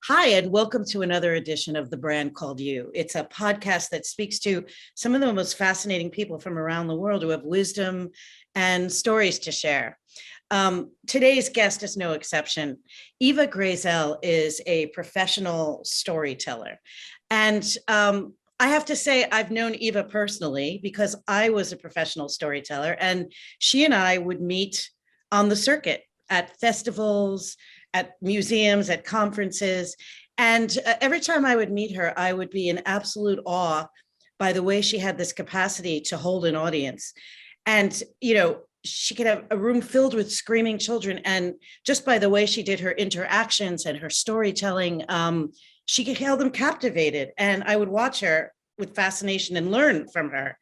Hi, and welcome to another edition of The Brand Called You. It's a podcast that speaks to some of the most fascinating people from around the world who have wisdom and stories to share. Today's guest is no exception. Eva Grayzel is a professional storyteller. And I have to say, I've known Eva personally because I was a professional storyteller, and she and I would meet on the circuit at festivals, at museums, at conferences. And every time I would meet her, I would be in absolute awe by the way she had this capacity to hold an audience. And, she could have a room filled with screaming children. And just by the way she did her interactions and her storytelling, she could hold them captivated. And I would watch her with fascination and learn from her.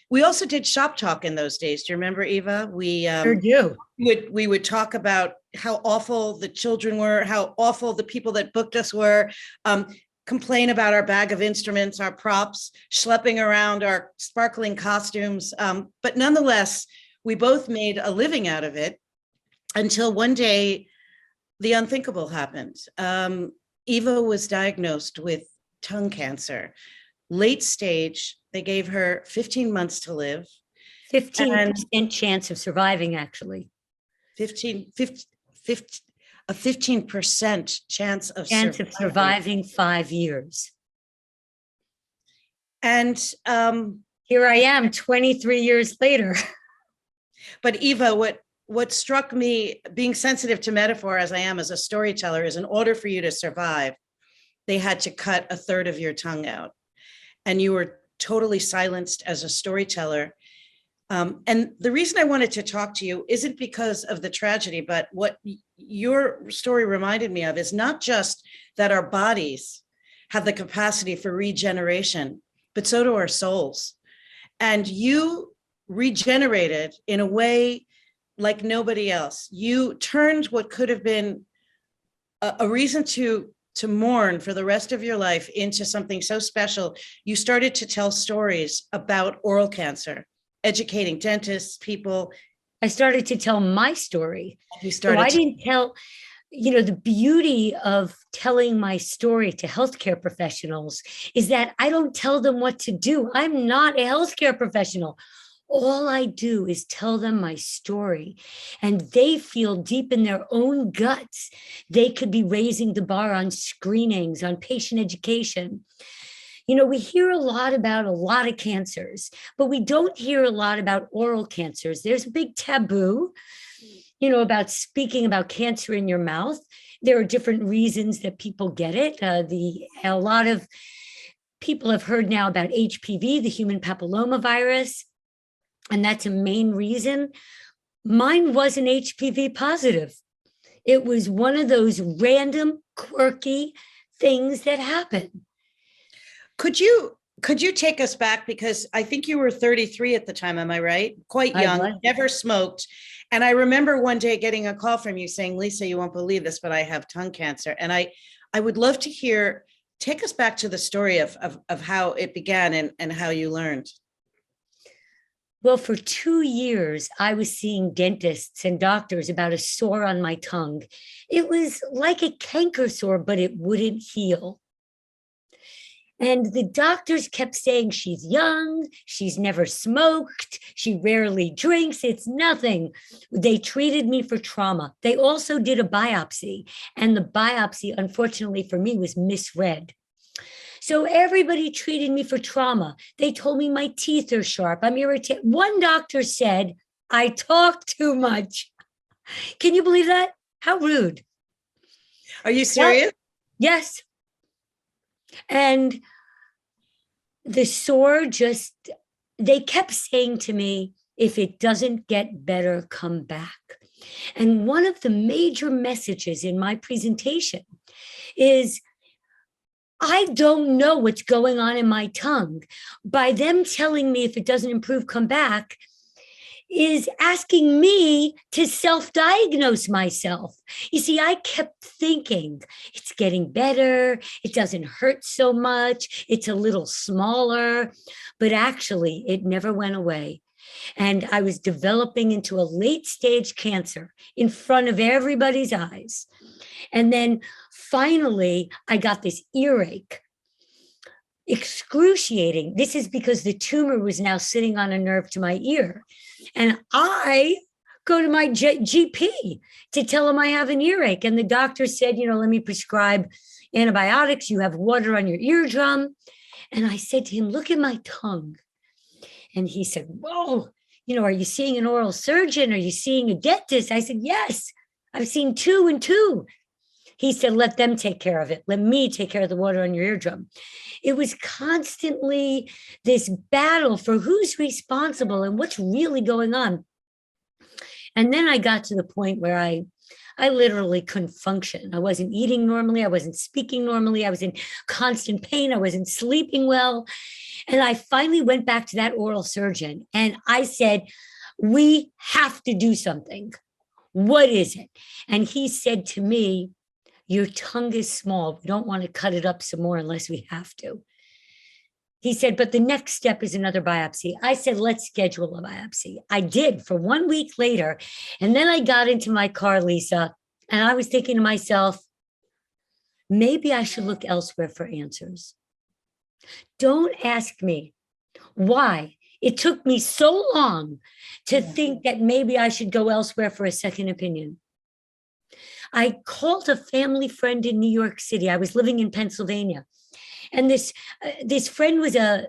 We also did shop talk in those days. Do you remember, Eva? Sure do. We would talk about how awful the children were, how awful the people that booked us were, complain about our bag of instruments, our props, schlepping around our sparkling costumes. But nonetheless, we both made a living out of it until one day the unthinkable happened. Eva was diagnosed with tongue cancer, late stage. They gave her 15 months to live. 15% chance of surviving, actually. 15% chance of surviving 5 years. And here I am 23 years later. But Eva, what struck me, being sensitive to metaphor as I am as a storyteller, is in order for you to survive, they had to cut a third of your tongue out. And you were totally silenced as a storyteller. And the reason I wanted to talk to you isn't because of the tragedy, but what your story reminded me of is not just that our bodies have the capacity for regeneration, but so do our souls. And you regenerated in a way like nobody else. You turned what could have been a reason to mourn for the rest of your life into something so special. You started to tell stories about oral cancer, educating dentists, people. I started to tell my story. I didn't tell, the beauty of telling my story to healthcare professionals is that I don't tell them what to do. I'm not a healthcare professional. All I do is tell them my story, and they feel deep in their own guts they could be raising the bar on screenings, on patient education. We hear a lot about a lot of cancers, but we don't hear a lot about oral cancers. There's a big taboo, about speaking about cancer in your mouth. There are different reasons that people get it. A lot of people have heard now about HPV, the human papillomavirus, and that's a main reason. Mine wasn't HPV positive. It was one of those random, quirky things that happen. Could you take us back? Because I think you were 33 at the time. Am I right? Quite young, never smoked. And I remember one day getting a call from you saying, Lisa, you won't believe this, but I have tongue cancer. And I would love to take us back to the story of how it began and how you learned. Well, for 2 years, I was seeing dentists and doctors about a sore on my tongue. It was like a canker sore, but it wouldn't heal. And the doctors kept saying, she's young, she's never smoked, she rarely drinks, it's nothing. They treated me for trauma. They also did a biopsy, and the biopsy, unfortunately for me, was misread. So everybody treated me for trauma. They told me my teeth are sharp, I'm irritated. One doctor said, I talk too much. Can you believe that? How rude. Are you serious? Yes. And the sore they kept saying to me, if it doesn't get better, come back. And one of the major messages in my presentation is, I don't know what's going on in my tongue. By them telling me if it doesn't improve, come back, is asking me to self-diagnose myself. You see, I kept thinking it's getting better, it doesn't hurt so much, it's a little smaller, but actually it never went away. And I was developing into a late stage cancer in front of everybody's eyes. And then finally, I got this earache, excruciating. This is because the tumor was now sitting on a nerve to my ear. And I go to my GP to tell him I have an earache. And the doctor said, let me prescribe antibiotics. You have water on your eardrum. And I said to him, look at my tongue. And he said, whoa, are you seeing an oral surgeon? Are you seeing a dentist? I said, yes, I've seen 2 and 2. He said, let them take care of it. Let me take care of the water on your eardrum. It was constantly this battle for who's responsible and what's really going on. And then I got to the point where I literally couldn't function. I wasn't eating normally. I wasn't speaking normally. I was in constant pain. I wasn't sleeping well. And I finally went back to that oral surgeon and I said, we have to do something. What is it? And he said to me, your tongue is small. We don't want to cut it up some more unless we have to. He said, but the next step is another biopsy. I said, let's schedule a biopsy. I did for 1 week later. And then I got into my car, Lisa, and I was thinking to myself, maybe I should look elsewhere for answers. Don't ask me why it took me so long to think that maybe I should go elsewhere for a second opinion. I called a family friend in New York City. I was living in Pennsylvania. And this friend was a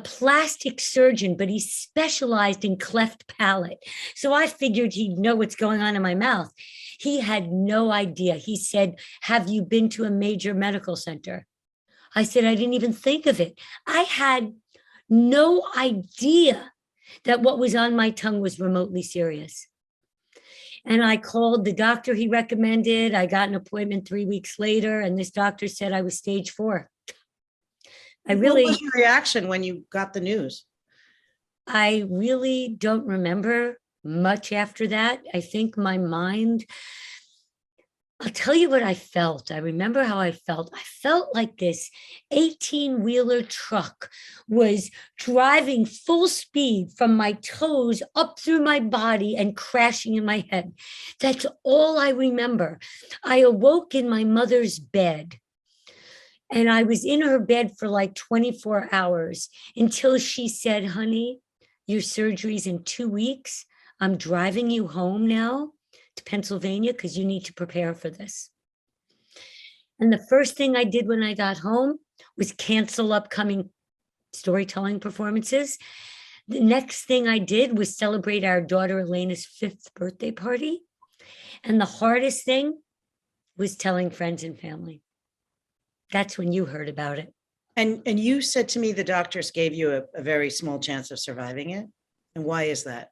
plastic surgeon, but he specialized in cleft palate. So I figured he'd know what's going on in my mouth. He had no idea. He said, have you been to a major medical center? I said, I didn't even think of it. I had no idea that what was on my tongue was remotely serious. And I called the doctor he recommended. I got an appointment 3 weeks later, and this doctor said I was stage 4. What was your reaction when you got the news? I really don't remember much after that. I think my mind, I'll tell you what I felt. I remember how I felt. I felt like this 18-wheeler truck was driving full speed from my toes up through my body and crashing in my head. That's all I remember. I awoke in my mother's bed, and I was in her bed for like 24 hours until she said, honey, your surgery's in 2 weeks. I'm driving you home now to Pennsylvania because you need to prepare for this. And the first thing I did when I got home was cancel upcoming storytelling performances. The next thing I did was celebrate our daughter Elena's 5th birthday party. And the hardest thing was telling friends and family. That's when you heard about it. And you said to me the doctors gave you a very small chance of surviving it. And why is that?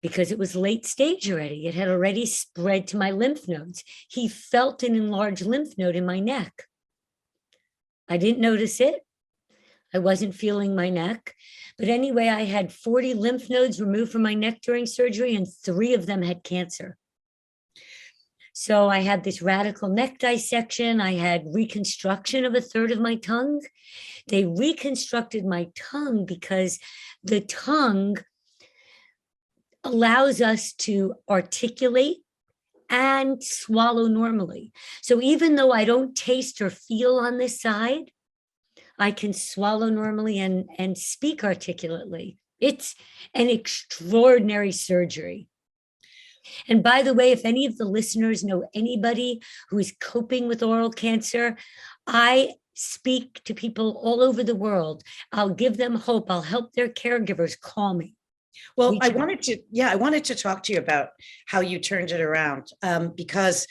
Because it was late stage already. It had already spread to my lymph nodes. He felt an enlarged lymph node in my neck. I didn't notice it. I wasn't feeling my neck. But anyway, I had 40 lymph nodes removed from my neck during surgery, and 3 of them had cancer. So I had this radical neck dissection. I had reconstruction of 1/3 of my tongue. They reconstructed my tongue because the tongue allows us to articulate and swallow normally. So even though I don't taste or feel on this side, I can swallow normally and speak articulately. It's an extraordinary surgery. And by the way, if any of the listeners know anybody who is coping with oral cancer, I speak to people all over the world. I'll give them hope. I'll help their caregivers. Call me. Well, I wanted to talk to you about how you turned it around, because,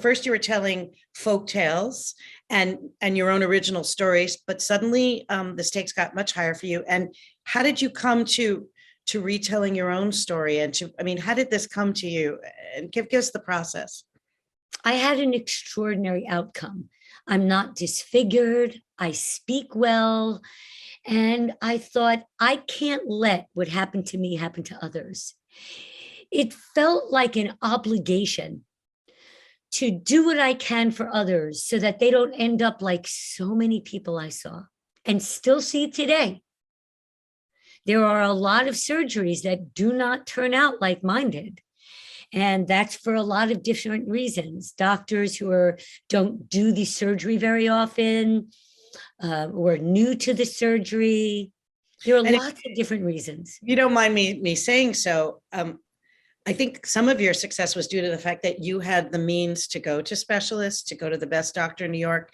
first you were telling folk tales and your own original stories, but suddenly the stakes got much higher for you. And how did you come to retelling your own story? And how did this come to you? And give us the process. I had an extraordinary outcome. I'm not disfigured. I speak well. And I thought, I can't let what happened to me happen to others. It felt like an obligation to do what I can for others so that they don't end up like so many people I saw and still see today. There are a lot of surgeries that do not turn out like mine did. And that's for a lot of different reasons. Doctors who don't do the surgery very often, or new to the surgery. There are lots of different reasons. You don't mind me saying so. I think some of your success was due to the fact that you had the means to go to specialists, to go to the best doctor in New York,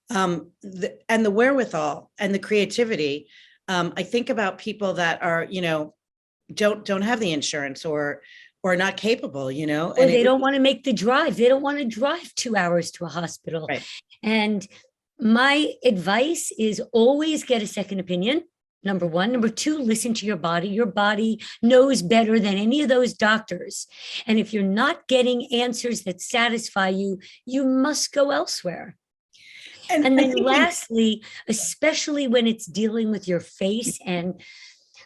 and the wherewithal and the creativity. I think about people that are, don't have the insurance or not capable, or they don't want to make the drive. They don't want to drive 2 hours to a hospital. Right. And my advice is always get a second opinion. Number one. Number two, listen to your body. Your body knows better than any of those doctors. And if you're not getting answers that satisfy you, you must go elsewhere. And then lastly, especially when it's dealing with your face, and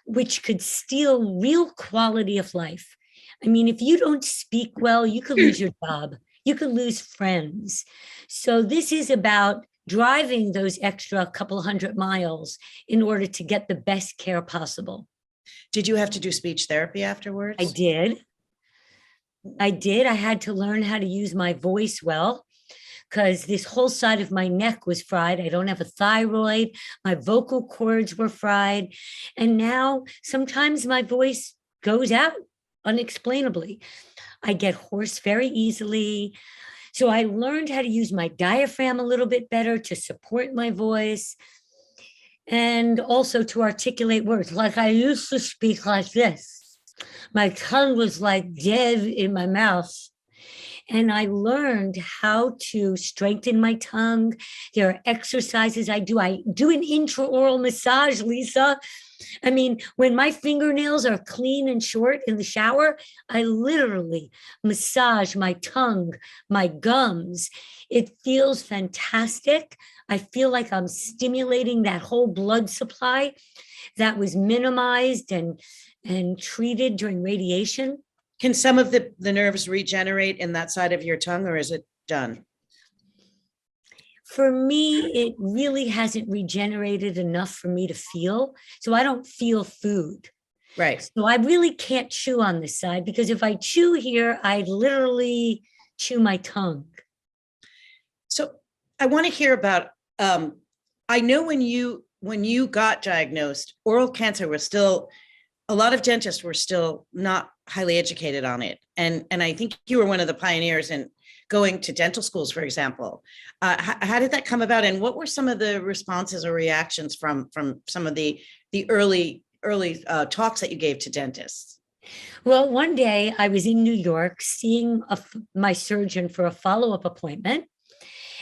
which could steal real quality of life. I mean, if you don't speak well, you could lose your job. You could lose friends. So this is about driving those extra couple 100 miles in order to get the best care possible. Did you have to do speech therapy afterwards? I did. I had to learn how to use my voice well, because this whole side of my neck was fried. I don't have a thyroid. My vocal cords were fried. And now sometimes my voice goes out unexplainably. I get hoarse very easily. So I learned how to use my diaphragm a little bit better to support my voice, and also to articulate words. Like I used to speak like this. My tongue was like dead in my mouth. And I learned how to strengthen my tongue. There are exercises I do. I do an intraoral massage, Lisa. I mean, when my fingernails are clean and short in the shower, I literally massage my tongue, my gums. It feels fantastic. I feel like I'm stimulating that whole blood supply that was minimized and treated during radiation. Can some of the nerves regenerate in that side of your tongue, or is it done? For me, it really hasn't regenerated enough for me to feel. So I don't feel food. Right. So I really can't chew on this side, because if I chew here, I literally chew my tongue. So I want to hear about, I know when you got diagnosed, oral cancer was still, a lot of dentists were still not highly educated on it. And I think you were one of the pioneers in going to dental schools, for example. How did that come about? And what were some of the responses or reactions from some of the early talks that you gave to dentists? Well, one day I was in New York seeing my surgeon for a follow-up appointment,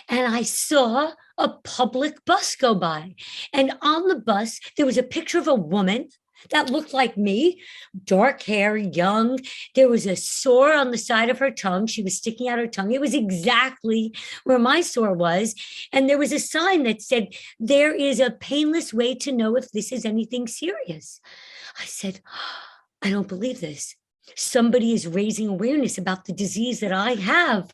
and I saw a public bus go by. And on the bus, there was a picture of a woman that looked like me, dark hair, young. There was a sore on the side of her tongue. She was sticking out her tongue. It was exactly where my sore was. And there was a sign that said, "There is a painless way to know if this is anything serious." I said, I don't believe this. Somebody is raising awareness about the disease that I have.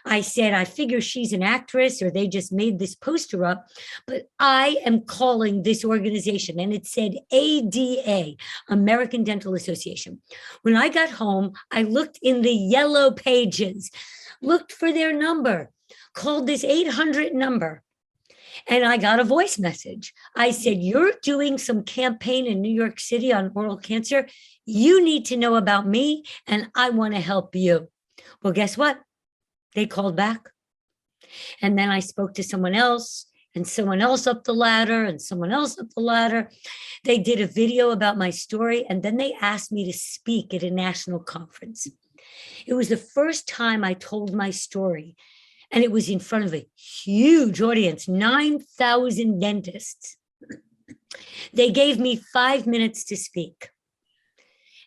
I said, I figure she's an actress or they just made this poster up, but I am calling this organization. And it said ADA, American Dental Association. When I got home, I looked in the yellow pages, looked for their number, called this 800 number, and I got a voice message. I said, "You're doing some campaign in New York City on oral cancer. You need to know about me, and I want to help you." Well, guess what? They called back. And then I spoke to someone else, and someone else up the ladder, and someone else up the ladder. They did a video about my story, and then they asked me to speak at a national conference. It was the first time I told my story, and it was in front of a huge audience, 9,000 dentists. They gave me 5 minutes to speak.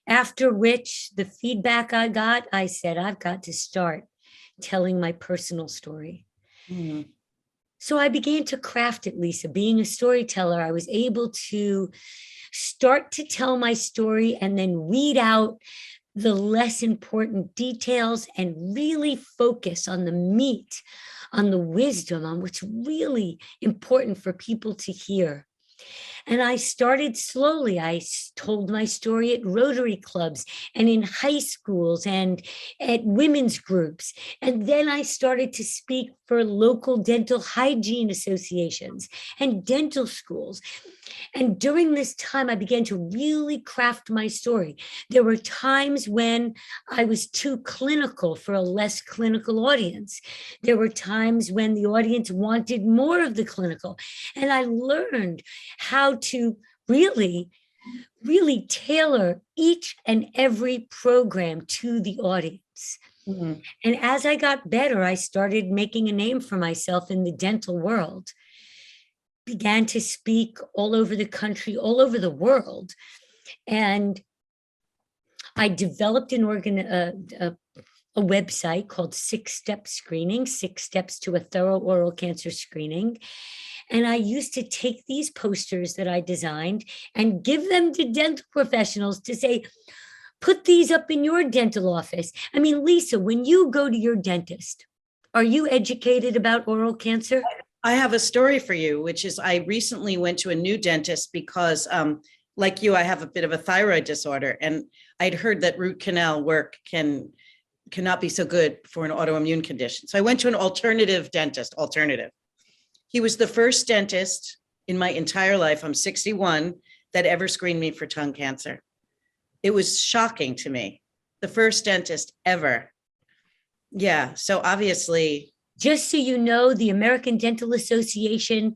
After which, the feedback I got, I said, I've got to start telling my personal story. Mm. So I began to craft it, Lisa. Being a storyteller, I was able to start to tell my story and then weed out the less important details and really focus on the meat, on the wisdom, on what's really important for people to hear. And I started slowly. Told my story at Rotary clubs and in high schools and at women's groups. And then I started to speak for local dental hygiene associations and dental schools. And during this time, I began to really craft my story. There were times when I was too clinical for a less clinical audience. There were times when the audience wanted more of the clinical. And I learned how to really tailor each and every program to the audience. Mhm. And as I got better, I started making a name for myself in the dental world, began to speak all over the country, all over the world. And I developed a website called 6-Step Screening, 6 Steps to a Thorough Oral Cancer Screening. And I used to take these posters that I designed and give them to dental professionals to say, put these up in your dental office. I mean, Lisa, when you go to your dentist, are you educated about oral cancer? I have a story for you, which is I recently went to a new dentist because, like you, I have a bit of a thyroid disorder, and I'd heard that root canal work cannot be so good for an autoimmune condition. So I went to an alternative dentist. He was the first dentist in my entire life, I'm 61, that ever screened me for tongue cancer. It was shocking to me. The first dentist ever. Yeah. So obviously, just so you know, the American Dental Association,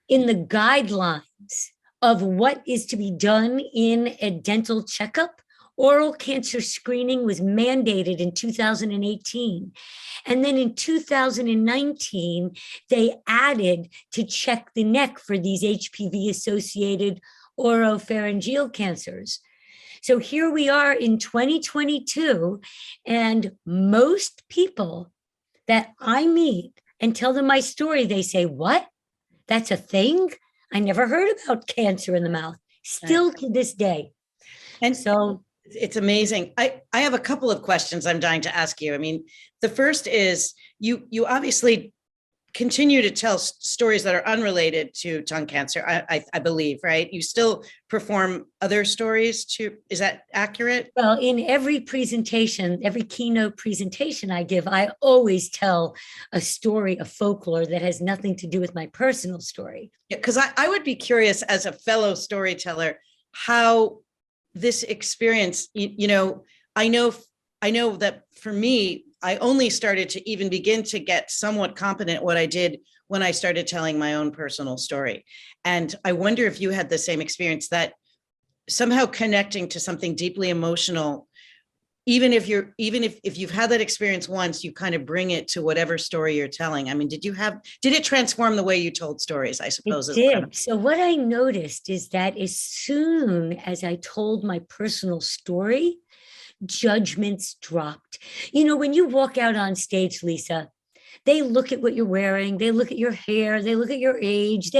in the guidelines of what is to be done in a dental checkup, oral cancer screening was mandated in 2018. And then in 2019, they added to check the neck for these HPV-associated oropharyngeal cancers. So here we are in 2022, and most people that I meet and tell them my story, they say, what? That's a thing? I never heard about cancer in the mouth, still to this day. and So it's amazing. I have a couple of questions I'm dying to ask you. I mean, the first is you obviously continue to tell stories that are unrelated to tongue cancer, I believe, right? You still perform other stories too. Is that accurate? well, in every presentation, every keynote presentation I give, I always tell a story of folklore that has nothing to do with my personal story. Yeah, because I would be curious as a fellow storyteller, how this experience, I know that for me, I only started to even begin to get somewhat competent at what I did when I started telling my own personal story. And I wonder if you had the same experience, that somehow connecting to something deeply emotional, even if you've had that experience once, you kind of bring it to whatever story you're telling. I mean, did it transform the way you told stories, I suppose? It did. So what I noticed is that as soon as I told my personal story, judgments dropped. When you walk out on stage, Lisa, they look at what you're wearing, they look at your hair, they look at your age,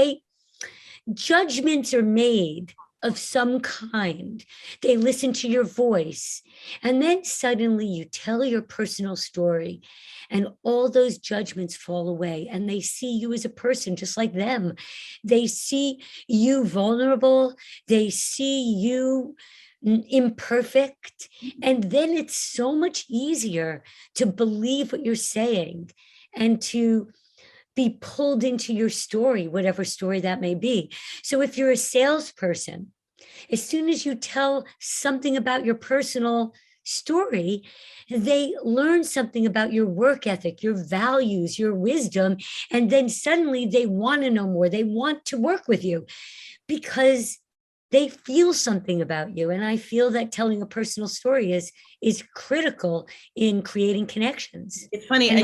judgments are made of some kind. They listen to your voice. And then suddenly you tell your personal story and all those judgments fall away and they see you as a person just like them. They see you vulnerable. They see you imperfect. And then it's so much easier to believe what you're saying and to be pulled into your story, whatever story that may be. So if you're a salesperson, as soon as you tell something about your personal story, they learn something about your work ethic, your values, your wisdom, and then suddenly they want to know more. They want to work with you because they feel something about you. And I feel that telling a personal story is critical in creating connections. It's funny, I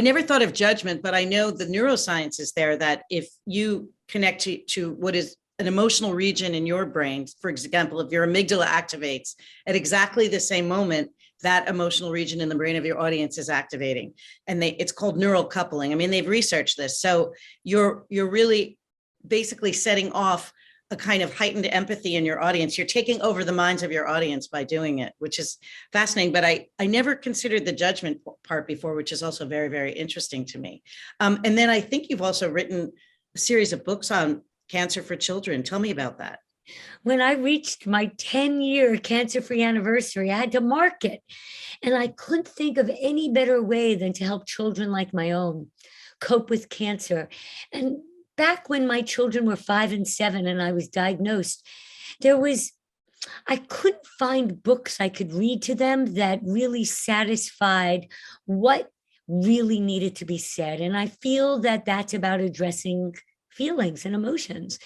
never thought of judgment, but I know the neuroscience is there, that if you connect to what is an emotional region in your brain, for example, if your amygdala activates at exactly the same moment, that emotional region in the brain of your audience is activating. And it's called neural coupling. I mean, they've researched this. So you're really basically setting off a kind of heightened empathy in your audience. You're taking over the minds of your audience by doing it, which is fascinating. But I never considered the judgment part before, which is also very, very interesting to me. And then I think you've also written series of books on cancer for children. Tell me about that. When I reached my 10-year cancer-free anniversary, I had to mark it. And I couldn't think of any better way than to help children like my own cope with cancer. And back when my children were 5 and 7 and I was diagnosed, I couldn't find books I could read to them that really satisfied what really needed to be said. And I feel that that's about addressing feelings and emotions,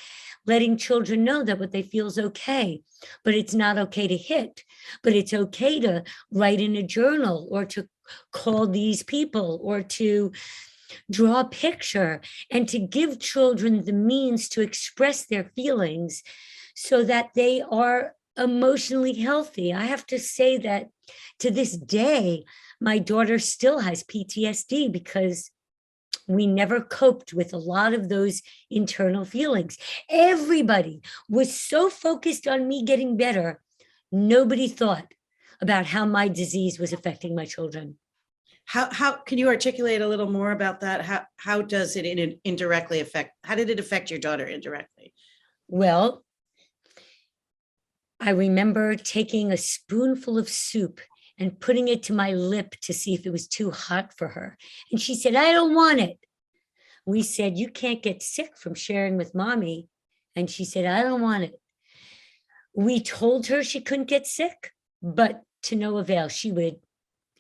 letting children know that what they feel is okay, but it's not okay to hit, but it's okay to write in a journal or to call these people or to draw a picture, and to give children the means to express their feelings so that they are emotionally healthy. I have to say that to this day, my daughter still has PTSD because we never coped with a lot of those internal feelings. Everybody was so focused on me getting better. Nobody thought about how my disease was affecting my children. How can you articulate a little more about that? How does it indirectly affect, how did it affect your daughter indirectly? Well, I remember taking a spoonful of soup and putting it to my lip to see if it was too hot for her. And she said, I don't want it. We said, you can't get sick from sharing with mommy. And she said, I don't want it. We told her she couldn't get sick, but to no avail. She would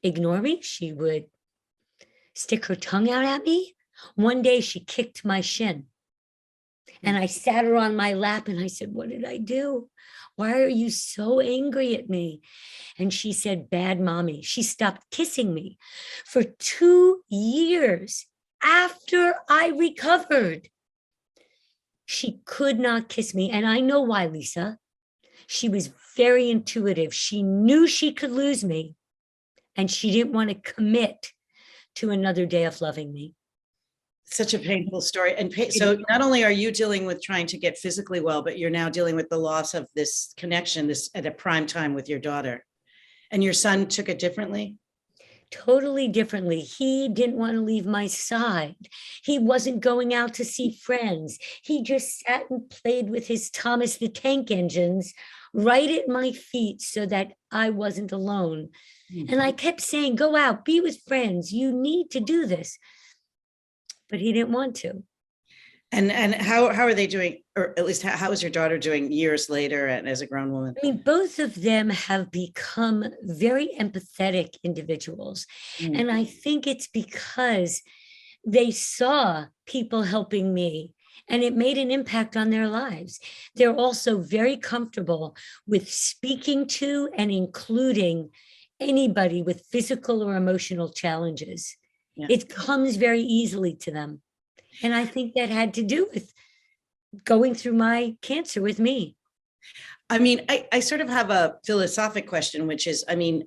ignore me. She would stick her tongue out at me. One day she kicked my shin and I sat her on my lap and I said, what did I do? Why are you so angry at me? And she said, bad mommy. She stopped kissing me for 2 years after I recovered. She could not kiss me. And I know why, Lisa. She was very intuitive. She knew she could lose me. And she didn't want to commit to another day of loving me. Such a painful story. And so not only are you dealing with trying to get physically well, but you're now dealing with the loss of this connection, this at a prime time with your daughter. And your son took it differently? Totally differently. He didn't want to leave my side. He wasn't going out to see friends. He just sat and played with his Thomas the Tank Engines right at my feet so that I wasn't alone. And I kept saying, go out, be with friends. You need to do this. But he didn't want to. And how are they doing, or at least how is your daughter doing years later and as a grown woman? I mean, both of them have become very empathetic individuals. And I think it's because they saw people helping me and it made an impact on their lives. They're also very comfortable with speaking to and including anybody with physical or emotional challenges. Yeah. It comes very easily to them. And I think that had to do with going through my cancer with me. I mean, I sort of have a philosophic question, which is, I mean,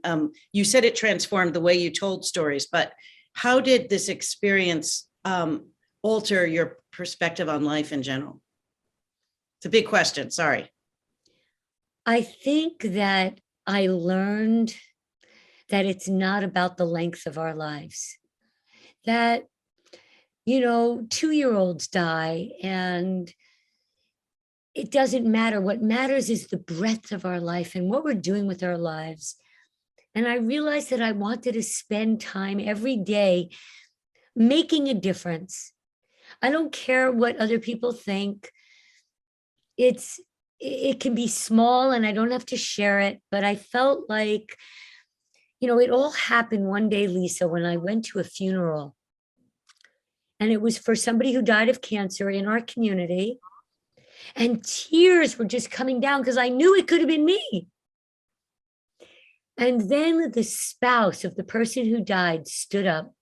you said it transformed the way you told stories, but how did this experience alter your perspective on life in general? It's a big question, sorry. I think that I learned that it's not about the length of our lives. That, you know, 2-year-olds die and it doesn't matter. What matters is the breadth of our life and what we're doing with our lives. And I realized that I wanted to spend time every day making a difference. I don't care what other people think. It can be small and I don't have to share it, but I felt like, you know, it all happened one day, Lisa, when I went to a funeral. And it was for somebody who died of cancer in our community. And tears were just coming down because I knew it could have been me. And then the spouse of the person who died stood up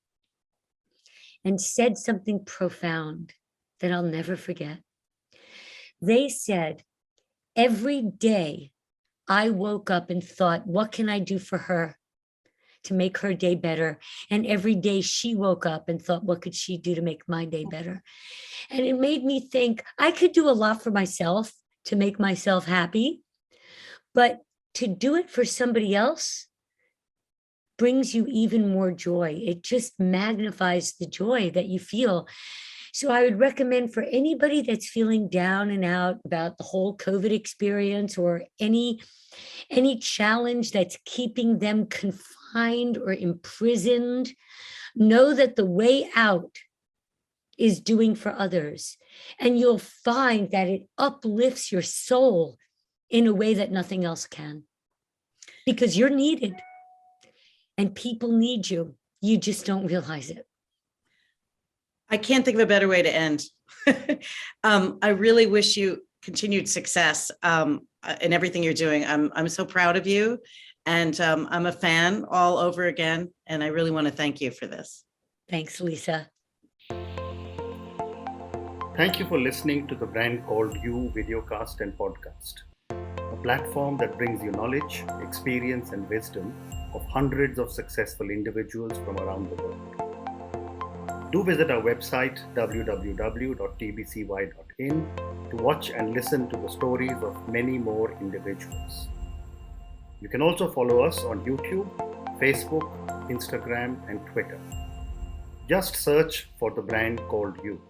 and said something profound that I'll never forget. They said, every day I woke up and thought, what can I do for her to make her day better? And every day she woke up and thought, what could she do to make my day better? And it made me think I could do a lot for myself to make myself happy, but to do it for somebody else brings you even more joy. It just magnifies the joy that you feel. So I would recommend for anybody that's feeling down and out about the whole COVID experience or any challenge that's keeping them confined or imprisoned, know that the way out is doing for others. And you'll find that it uplifts your soul in a way that nothing else can. Because you're needed and people need you. You just don't realize it. I can't think of a better way to end. I really wish you continued success in everything you're doing. I'm so proud of you, and I'm a fan all over again. And I really want to thank you for this. Thanks, Lisa. Thank you for listening to the Brand Called You videocast and podcast, a platform that brings you knowledge, experience, and wisdom of hundreds of successful individuals from around the world. Do visit our website www.tbcy.in to watch and listen to the stories of many more individuals. You can also follow us on YouTube, Facebook, Instagram, and Twitter. Just search for the Brand Called You.